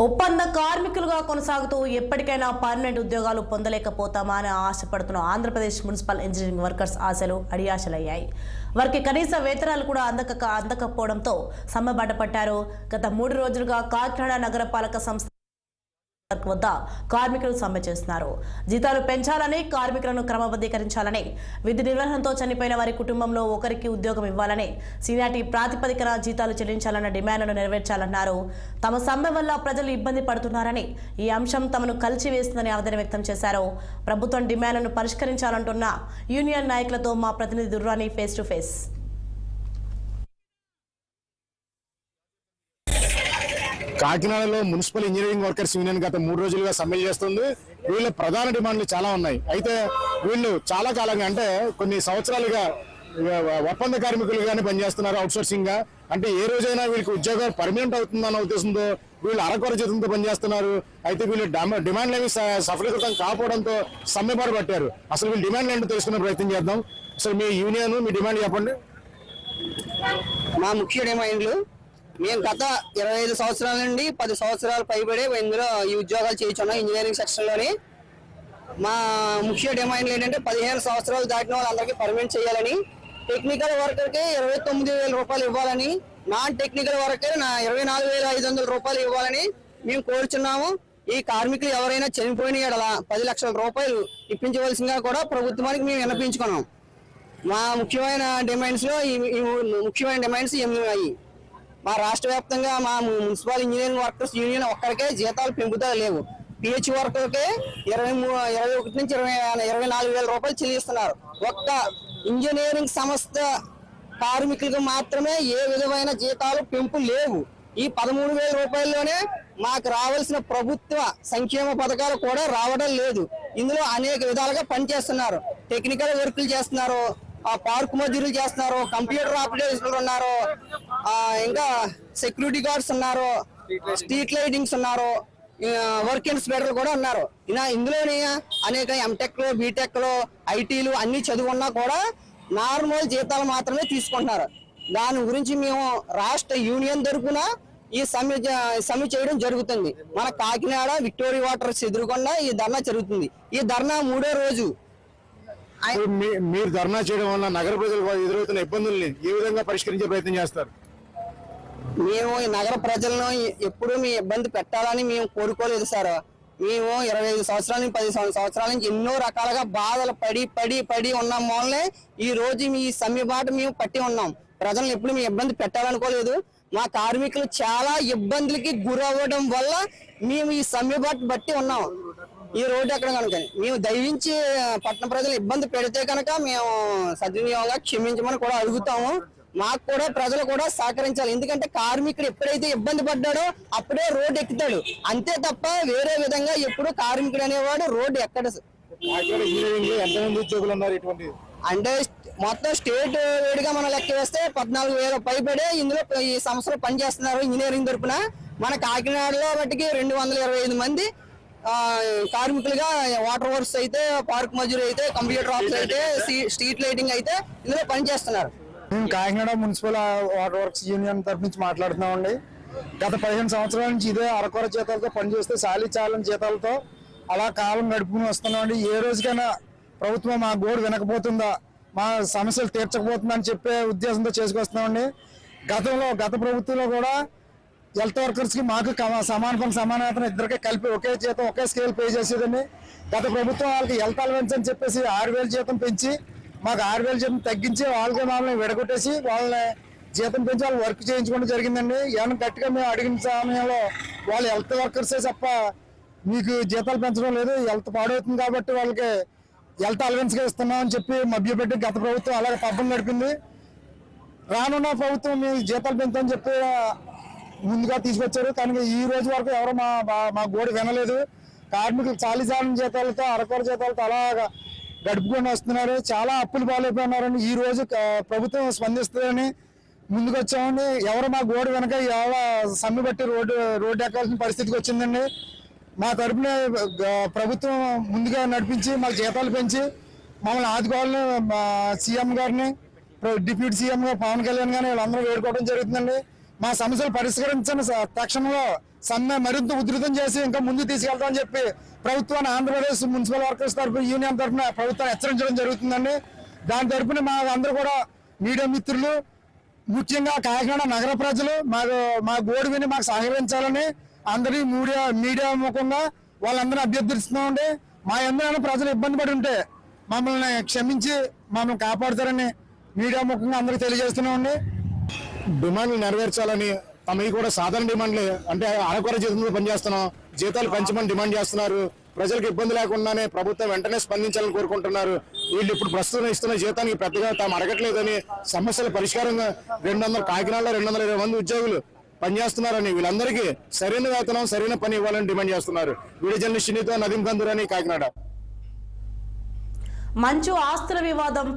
ఒప్పంద కార్మికులుగా కొనసాగుతూ ఎప్పటికైనా పర్మనెంట్ ఉద్యోగాలు పొందలేకపోతామా అని ఆశపడుతున్న ఆంధ్రప్రదేశ్ మున్సిపల్ ఇంజనీరింగ్ వర్కర్స్ ఆశలు అడియాశలయ్యాయి. వారికి కనీస వేతనాలు కూడా అందకపోవడంతో సమ్మెబాట పట్టారు. గత 3 రోజులుగా కాకినాడ నగరపాలక సంస్థ వద్ద కార్మికులు సమ్మె చేస్తున్నారు. జీతాలు పెంచాలని, కార్మికులను క్రమబద్ధీకరించాలని, విధి నిర్వహణతో చనిపోయిన వారి కుటుంబంలో ఒకరికి ఉద్యోగం ఇవ్వాలని, సీనియారిటీ ప్రాతిపదికన జీతాలు చెల్లించాలన్న డిమాండ్లను నెరవేర్చాలన్నారు. తమ సమ్మె వల్ల ప్రజలు ఇబ్బంది పడుతున్నారని, ఈ అంశం తమను కలిచివేస్తుందని ఆవేదన వ్యక్తం చేశారు. ప్రభుత్వం డిమాండ్లను పరిష్కరించాలంటున్న యూనియన్ నాయకులతో మా ప్రతినిధి దుర్రాని ఫేస్ టు ఫేస్. కాకినాడలో మున్సిపల్ ఇంజనీరింగ్ వర్కర్స్ యూనియన్ గత 3 రోజులుగా సమ్మె చేస్తుంది. వీళ్ళ ప్రధాన డిమాండ్లు చాలా ఉన్నాయి. అయితే వీళ్ళు చాలా కాలంగా, అంటే కొన్ని సంవత్సరాలుగా ఒప్పంద కార్మికులుగానే పనిచేస్తున్నారు, అవుట్సోర్సింగ్ గా. అంటే ఏ రోజైనా వీళ్ళకి ఉద్యోగం పర్మనెంట్ అవుతుందన్న ఉద్దేశంతో వీళ్ళు అరకొర జీతంతో పనిచేస్తున్నారు. అయితే వీళ్ళు డిమాండ్లు ఏమి సఫలీకృతం కాకపోవడంతో సమ్మెబాటు పట్టారు. అసలు వీళ్ళు డిమాండ్లు ఏంటో తెలుసుకునే ప్రయత్నం చేద్దాం. అసలు మీ యూనియన్, మీ డిమాండ్ చెప్పండి. మా ముఖ్య డిమాండ్లు, మేము గత 25 సంవత్సరాల నుండి 10 సంవత్సరాలు పైబడి ఇందులో ఈ ఉద్యోగాలు చేయించున్నాం ఇంజనీరింగ్ సెక్షన్లోని. మా ముఖ్య డిమాండ్లు ఏంటంటే 15 సంవత్సరాలు దాటిన వాళ్ళందరికీ పర్మనెంట్ చేయాలని, టెక్నికల్ వర్కర్కి 29,000 రూపాయలు ఇవ్వాలని, నాన్ టెక్నికల్ వర్కర్ 24,500 రూపాయలు ఇవ్వాలని మేము కోరుచున్నాము. ఈ కార్మికులు ఎవరైనా చనిపోయిన యెడల 10 లక్షల రూపాయలు ఇప్పించవలసిందిగా కూడా ప్రభుత్వానికి మేము విన్నపించుకున్నాం. మా ముఖ్యమైన డిమాండ్స్లో ముఖ్యమైన డిమాండ్స్ ఏమయ్యి, మా రాష్ట్ర వ్యాప్తంగా మా మున్సిపల్ ఇంజనీరింగ్ వర్కర్స్ యూనియన్ ఒక్కరికే జీతాలు పెంపుదల లేవు. పిహెచ్ వర్కర్కే 21 నుంచి 24,000 రూపాయలు చెల్లిస్తున్నారు. ఒక్క ఇంజనీరింగ్ సంస్థ కార్మికులకు మాత్రమే ఏ విధమైన జీతాలు పెంపు లేవు. ఈ 13,000 రూపాయల్లోనే మాకు రావాల్సిన ప్రభుత్వ సంక్షేమ పథకాలు కూడా రావడం లేదు. ఇందులో అనేక విధాలుగా పనిచేస్తున్నారు. టెక్నికల్ వర్కులు చేస్తున్నారు, పార్క్ మజూరులు చేస్తున్నారు, కంప్యూటర్ ఆపరేటర్లు ఉన్నారు, ఇంకా సెక్యూరిటీ గార్డ్స్ ఉన్నారు, స్ట్రీట్ లైటింగ్స్ ఉన్నారు, వర్క్ ఇన్స్పెక్టర్లు కూడా ఉన్నారు. ఇందులోనే అనేక ఎంటెక్లు, బీటెక్లు, ఐటీలు అన్ని చదువున్నా కూడా నార్మల్ జీతాలు మాత్రమే తీసుకుంటున్నారు. దాని గురించి మేము రాష్ట్ర యూనియన్ తరఫున ఈ సమ్మె చేయడం జరుగుతుంది. మన కాకినాడ విక్టోరియా వాటర్స్ ఎదురుకుండా ఈ ధర్నా జరుగుతుంది. ఈ ధర్నా 3వ రోజు. మీరు ధర్నా చేయడం వల్ల నగర ప్రజలకు ఎదురవుతున్న ఇబ్బందుల్ని ఏ విధంగా పరిష్కరించే ప్రయత్నం చేస్తారు? మేము ఈ నగర ప్రజలను ఎప్పుడూ మీ ఇబ్బంది పెట్టాలని మేము కోరుకోలేదు సార్. మేము 25 సంవత్సరాల నుంచి 10 సంవత్సరాల నుంచి ఎన్నో రకాలుగా బాధలు పడి ఉన్నాం. మూలనే ఈ రోజు మీ సమ్మె బాట మేము పట్టి ఉన్నాం. ప్రజలను ఎప్పుడు మీ ఇబ్బంది పెట్టాలనుకోలేదు. మా కార్మికులు చాలా ఇబ్బందులకి గురవ్వడం వల్ల మేము ఈ సమ్మె బాట బట్టి ఉన్నాం. ఈ రోడ్డు ఎక్కడ కనుక మేము దయవించి పట్టణ ప్రజలు ఇబ్బంది పెడితే కనుక మేము సద్వినియోగంగా క్షమించమని కూడా అడుగుతాము. మాకు కూడా ప్రజలు కూడా సహకరించాలి. ఎందుకంటే కార్మికుడు ఎప్పుడైతే ఇబ్బంది పడ్డాడో అప్పుడే రోడ్డు ఎక్కుతాడు, అంతే తప్ప వేరే విధంగా ఎప్పుడు కార్మికుడు అనేవాడు రోడ్డు ఎక్కడ. అంటే మొత్తం స్టేట్ వేడిగా మనం లెక్క వేస్తే 14,000 పైబడే ఇందులో ఈ సంవత్సరం పనిచేస్తున్నారు ఇంజనీరింగ్ తరఫున. మన కాకినాడలో బట్టికి 225 మంది కార్మికులుగా వాటర్ వర్క్స్ అయితే, పార్క్ మజూరు అయితే, కంప్యూటర్ ఆఫీస్ అయితే, స్ట్రీట్ లైటింగ్ అయితే ఇందులో పనిచేస్తున్నారు. Kakinada municipal water works union తరఫు నుంచి మాట్లాడుతున్నామండి. గత 15 సంవత్సరాల నుంచి ఇదే అరకొర జీతాలతో పనిచేస్తే చాలని జీతాలతో అలా కాలం గడుపుకుని వస్తున్నామండి. ఏ రోజుకైనా ప్రభుత్వం మా గోడు వినకపోతుందా, మా సమస్యలు తీర్చకపోతుందా అని చెప్పే ఉద్దేశంతో చేసుకొస్తున్నామండి. గత ప్రభుత్వంలో కూడా హెల్త్ వర్కర్స్కి మాకు సమాన పని సమాన వేతనం ఇద్దరికే కలిపి ఒకే జీతం ఒకే స్కేల్ పే చేసేదండి. గత ప్రభుత్వం వాళ్ళకి హెల్త్ అలవెన్స్ అని చెప్పేసి 6,000 జీతం పెంచి మాకు 6,000 జీతం తగ్గించి వాళ్ళకి మమ్మల్ని విడగొట్టేసి వాళ్ళని జీతం పెంచి వాళ్ళు వర్క్ చేయించుకోవడం జరిగిందండి. ఏమైనా గట్టిగా మేము అడిగిన సమయంలో వాళ్ళు హెల్త్ వర్కర్సే తప్ప మీకు జీతాలు పెంచడం లేదు, హెల్త్ పాడవుతుంది కాబట్టి వాళ్ళకి హెల్త్ అలవెన్స్గా ఇస్తున్నామని చెప్పి మభ్యపెట్టి గత ప్రభుత్వం అలాగే పబ్బం నడిపింది. రానున్న ప్రభుత్వం మీ జీతాలు పెంచని చెప్పి ముందుగా తీసుకొచ్చారు. కానీ ఈ రోజు వరకు ఎవరు మా గోడు వినలేదు. కార్మికులు చాలని జీతాలతో, అరకొర జీతాలతో అలాగా గడుపుకొని వస్తున్నారు. చాలా అప్పులు పాలైపోయినారని ఈ రోజు ప్రభుత్వం స్పందిస్తుందని ముందుకు వచ్చామని ఎవరు మా గోడు వెనక సమ్మె బట్టి రోడ్డు ఎక్కాల్సిన పరిస్థితికి వచ్చిందండి. మా తరపున ప్రభుత్వం ముందుగా నడిపించి మాకు జీతాలు పెంచి మమ్మల్ని ఆదుకోవాలని సీఎం గారిని, డిప్యూటీ సీఎం గారు పవన్ కళ్యాణ్ గారిని వీళ్ళందరూ వేడుకోవడం జరుగుతుందండి. మా సమస్యలు పరిష్కరించిన తక్షణంలో సమ్మె మరింత ఉధృతం చేసి ఇంకా ముందు తీసుకెళ్తామని చెప్పి ప్రభుత్వాన్ని ఆంధ్రప్రదేశ్ మున్సిపల్ వర్కర్స్ తరఫున యూనియన్ తరఫున ప్రభుత్వాన్ని హెచ్చరించడం జరుగుతుందండి. దాని తరఫున మా అందరూ కూడా మీడియా మిత్రులు, ముఖ్యంగా కాకినాడ నగర ప్రజలు మా గోడు విని మాకు సహకరించాలని అందరి మీడియా ముఖంగా వాళ్ళందరూ అభ్యర్థిస్తున్నామండి. మా అందరూ ప్రజలు ఇబ్బంది పడి ఉంటే మమ్మల్ని క్షమించి మమ్మల్ని కాపాడుతారని మీడియా ముఖంగా అందరికీ తెలియజేస్తున్నామండి. డిమాండ్లు నెరవేర్చాలని తమవి కూడా సాధారణ డిమాండ్లు అంటే అరకొర జీతంలో పనిచేస్తున్నాం, జీతాలు పెంచమని డిమాండ్ చేస్తున్నారు. ప్రజలకు ఇబ్బంది లేకుండానే ప్రభుత్వం వెంటనే స్పందించాలని కోరుకుంటున్నారు. వీళ్ళు ఇప్పుడు ప్రస్తుతం ఇస్తున్న జీతానికి పెద్దగా తాము అడగట్లేదని, సమస్యల పరిష్కారంగా కాకినాడలో 220 మంది ఉద్యోగులు పనిచేస్తున్నారని, వీళ్ళందరికీ సరైన వేతనం సరైన పని ఇవ్వాలని డిమాండ్ చేస్తున్నారు. వీడియో జర్నలిస్ట్ నదీం కందూరాని, కాకినాడ. మంచు ఆస్తుల వివాదం